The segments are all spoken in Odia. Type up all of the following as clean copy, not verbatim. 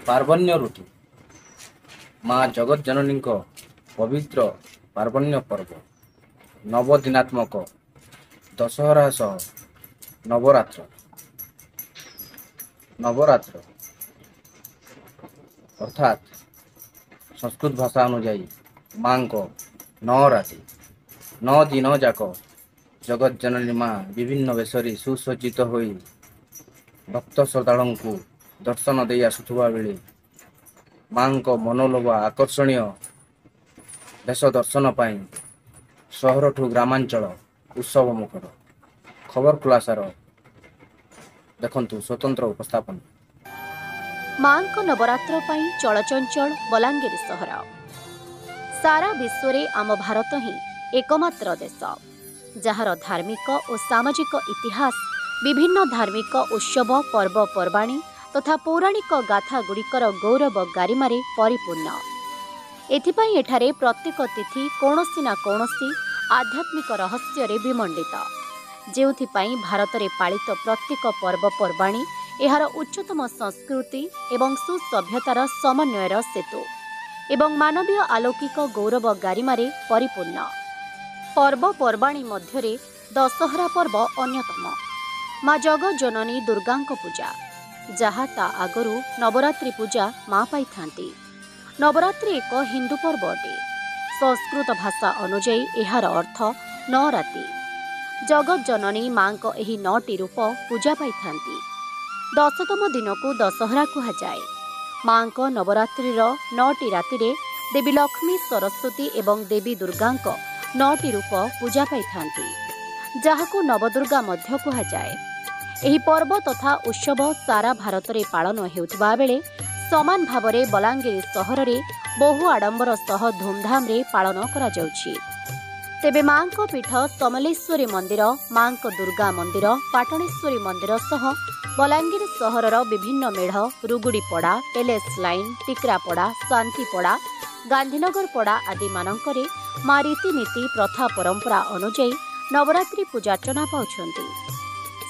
ପାର୍ବନ୍ୟ ଋତୁ ମା ଜଗତ ଜନନୀଙ୍କ ପବିତ୍ର ପାର୍ବନ୍ୟ ପର୍ବ ନବଦିନାତ୍ମକ ଦଶହରା ସହ ନବରାତ୍ର ଅର୍ଥାତ୍ ସଂସ୍କୃତ ଭାଷା ଅନୁଯାୟୀ ମାଙ୍କ 9 ରାତି 9 ଦିନ ଯାକ ଜଗତ ଜନନୀ ମା ବିଭିନ୍ନ ବେଶରେ ସୁସଜ୍ଜିତ ହୋଇ ଭକ୍ତ ଶ୍ରଦ୍ଧାଳୁଙ୍କୁ ଦର୍ଶନ ଦେଇ ଆସୁଥିବା ବେଳେ ମାଙ୍କ ମନୋଲୋଭା ଆକର୍ଷଣୀୟ ବେଶ ଦର୍ଶନ ପାଇଁ ସହରଠୁ ଗ୍ରାମାଞ୍ଚଳ ଉତ୍ସବ ମୁଖର। ଖବର ଖୁଲାସାର ଦେଖନ୍ତୁ ସ୍ୱତନ୍ତ୍ର ଉପସ୍ଥାପନ। ମାଙ୍କ ନବରାତ୍ର ପାଇଁ ଚଳଚଞ୍ଚଳ ବଲାଙ୍ଗୀର ସହର। ସାରା ବିଶ୍ୱରେ ଆମ ଭାରତ ହିଁ ଏକମାତ୍ର ଦେଶ ଯାହାର ଧାର୍ମିକ ଓ ସାମାଜିକ ଇତିହାସ ବିଭିନ୍ନ ଧାର୍ମିକ ଉତ୍ସବ ପର୍ବପର୍ବାଣୀ ତଥା ପୌରାଣିକ ଗାଥାଗୁଡ଼ିକର ଗୌରବ ଗାରିମାରେ ପରିପୂର୍ଣ୍ଣ। ଏଥିପାଇଁ ଏଠାରେ ପ୍ରତ୍ୟେକ ତିଥି କୌଣସି ନା କୌଣସି ଆଧ୍ୟାତ୍ମିକ ରହସ୍ୟରେ ବିମଣ୍ଡିତ, ଯେଉଁଥିପାଇଁ ଭାରତରେ ପାଳିତ ପ୍ରତ୍ୟେକ ପର୍ବପର୍ବାଣୀ ଏହାର ଉଚ୍ଚତମ ସଂସ୍କୃତି ଏବଂ ସୁସଭ୍ୟତାର ସମନ୍ୱୟର ସେତୁ ଏବଂ ମାନବୀୟ ଆଲୌକିକ ଗୌରବ ଗାରିମାରେ ପରିପୂର୍ଣ୍ଣ। ପର୍ବପର୍ବାଣୀ ମଧ୍ୟରେ ଦଶହରା ପର୍ବ ଅନ୍ୟତମ। ମା ଜଗଜ୍ଜନନୀ ଦୁର୍ଗାଙ୍କ ପୂଜା, ଯାହା ତା ଆଗରୁ ନବରାତ୍ରି ପୂଜା ମା ପାଇଥାନ୍ତି। ନବରାତ୍ରି ଏକ ହିନ୍ଦୁ ପର୍ବ ଅଟେ। ସଂସ୍କୃତ ଭାଷା ଅନୁଯାୟୀ ଏହାର ଅର୍ଥ 9 ରାତି। ଜଗଜ୍ଜନନୀ ମାଙ୍କ ଏହି 9ଟି ରୂପ ପୂଜା ପାଇଥାନ୍ତି। 10ତମ ଦିନକୁ ଦଶହରା କୁହାଯାଏ। ମାଙ୍କ ନବରାତ୍ରିର 9ଟି ରାତିରେ ଦେବୀ ଲକ୍ଷ୍ମୀ, ସରସ୍ୱତୀ ଏବଂ ଦେବୀ ଦୁର୍ଗାଙ୍କ 9ଟି ରୂପ ପୂଜା ପାଇଥାନ୍ତି, ଯାହାକୁ ନବଦୁର୍ଗା ମଧ୍ୟ କୁହାଯାଏ। ଏହି ପର୍ବ ତଥା ଉତ୍ସବ ସାରା ଭାରତରେ ପାଳନ ହେଉଥିବା ବେଳେ ସମାନ ଭାବରେ ବଲାଙ୍ଗୀର ସହରରେ ବହୁ ଆଡମ୍ବର ସହ ଧୁମଧାମରେ ପାଳନ କରାଯାଉଛି। ତେବେ ମାଙ୍କ ପୀଠ ସମଲେଶ୍ୱରୀ ମନ୍ଦିର, ମାଙ୍କ ଦୁର୍ଗା ମନ୍ଦିର, ପାଟଣେଶ୍ୱରୀ ମନ୍ଦିର ସହ ବଲାଙ୍ଗୀର ସହରର ବିଭିନ୍ନ ମେଢ଼, ରୁଗୁଡ଼ିପଡ଼ା, ଏଲ୍ଏସ୍ ଲାଇନ୍, ଟିକ୍ରାପଡ଼ା, ଶାନ୍ତିପଡ଼ା, ଗାନ୍ଧୀନଗର ପଡ଼ା ଆଦିମାନଙ୍କରେ ମା ରୀତିନୀତି ପ୍ରଥା ପରମ୍ପରା ଅନୁଯାୟୀ ନବରାତ୍ରି ପୂଜାର୍ଚ୍ଚନା ପାଉଛନ୍ତି।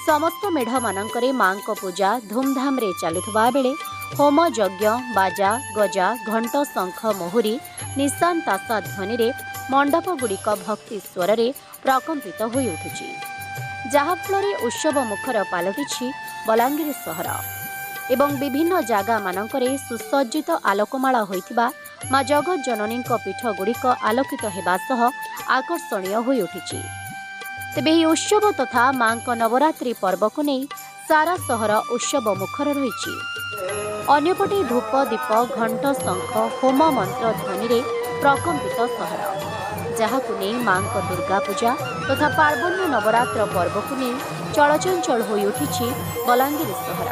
ସମସ୍ତ ମେଢ଼ମାନଙ୍କରେ ମାଙ୍କ ପୂଜା ଧୁମଧାମରେ ଚାଲୁଥିବା ବେଳେ ହୋମ, ଯଜ୍ଞ, ବାଜା, ଗଜା, ଘଣ୍ଟ, ଶଙ୍ଖ, ମହୁରୀ, ନିଶାନ ତାସା ଧ୍ୱନିରେ ମଣ୍ଡପଗୁଡ଼ିକ ଭକ୍ତି ସ୍ୱରରେ ପ୍ରକମ୍ପିତ ହୋଇଉଠୁଛି, ଯାହାଫଳରେ ଉତ୍ସବ ମୁଖର ପାଲଟିଛି ବଲାଙ୍ଗୀର ସହର ଏବଂ ବିଭିନ୍ନ ଜାଗାମାନଙ୍କରେ ସୁସଜ୍ଜିତ ଆଲୋକମାଳ ହୋଇଥିବା ମା ଜଗଜ୍ଜନନୀଙ୍କ ପୀଠଗୁଡ଼ିକ ଆଲୋକିତ ହେବା ସହ ଆକର୍ଷଣୀୟ ହୋଇଉଠିଛି। ତେବେ ଏହି ଉତ୍ସବ ତଥା ମାଙ୍କ ନବରାତ୍ରି ପର୍ବକୁ ନେଇ ସାରା ସହର ଉତ୍ସବ ମୁଖର ରହିଛି। ଅନ୍ୟପଟେ ଧୂପ, ଦୀପ, ଘଣ୍ଟ, ଶଙ୍ଖ, ହୋମ ମନ୍ତ୍ର ଧ୍ୱନିରେ ପ୍ରକମ୍ପିତ ସହର, ଯାହାକୁ ନେଇ ମାଙ୍କ ଦୁର୍ଗା ପୂଜା ତଥା ପାର୍ବନ୍ୟ ନବରାତ୍ର ପର୍ବକୁ ନେଇ ଚଳଚଞ୍ଚଳ ହୋଇଉଠିଛି ବଲାଙ୍ଗୀର ସହର।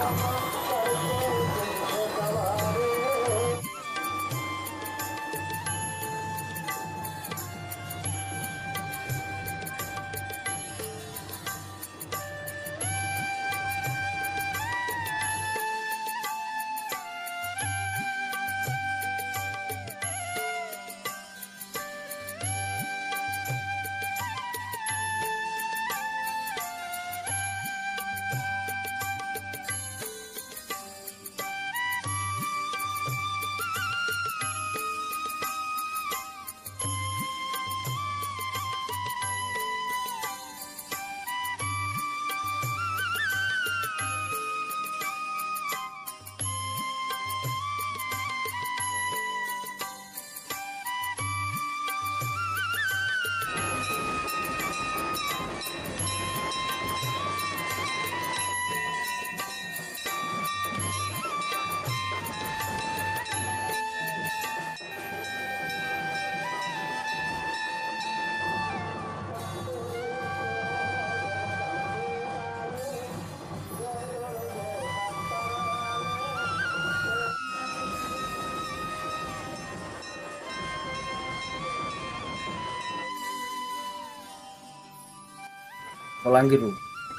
ବଲାଙ୍ଗୀରରୁ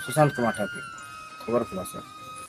ସୁଶାନ୍ତ କୁମାର ଠାକୁର, ଖବର ଖୁଲାସା।